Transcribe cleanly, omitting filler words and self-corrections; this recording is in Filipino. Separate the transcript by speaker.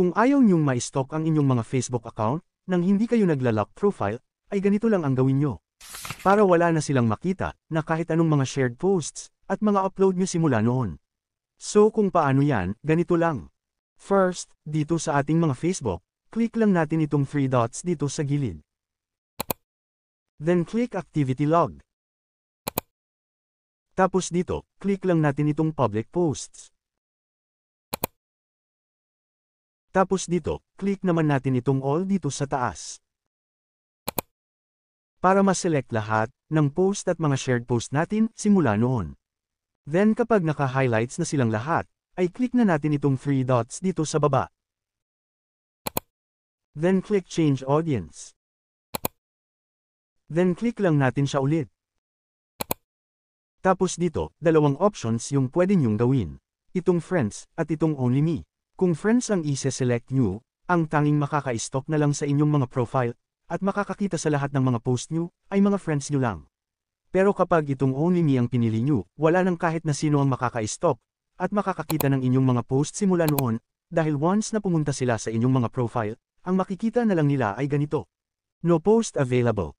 Speaker 1: Kung ayaw niyong ma-stalk ang inyong mga Facebook account, nang hindi kayo nagla-lock profile, ay ganito lang ang gawin nyo. Para wala na silang makita, na kahit anong mga shared posts, at mga upload nyo simula noon. So kung paano yan, ganito lang. First, dito sa ating mga Facebook, click lang natin itong 3 dots dito sa gilid. Then click Activity Log. Tapos dito, click lang natin itong Public Posts. Tapos dito, click naman natin itong All dito sa taas. Para ma-select lahat ng post at mga shared post natin simula noon. Then kapag naka-highlights na silang lahat, ay click na natin itong 3 dots dito sa baba. Then click Change Audience. Then click lang natin siya ulit. Tapos dito, dalawang options yung pwede nyong gawin. Itong Friends at itong Only Me. Kung Friends ang ise-select nyo, ang tanging makaka-stalk na lang sa inyong mga profile, at makakakita sa lahat ng mga post nyo, ay mga friends nyo lang. Pero kapag itong Only Me ang pinili nyo, wala nang kahit na sino ang makaka-stalk, at makakakita ng inyong mga post simula noon, dahil once na pumunta sila sa inyong mga profile, ang makikita na lang nila ay ganito. No post available.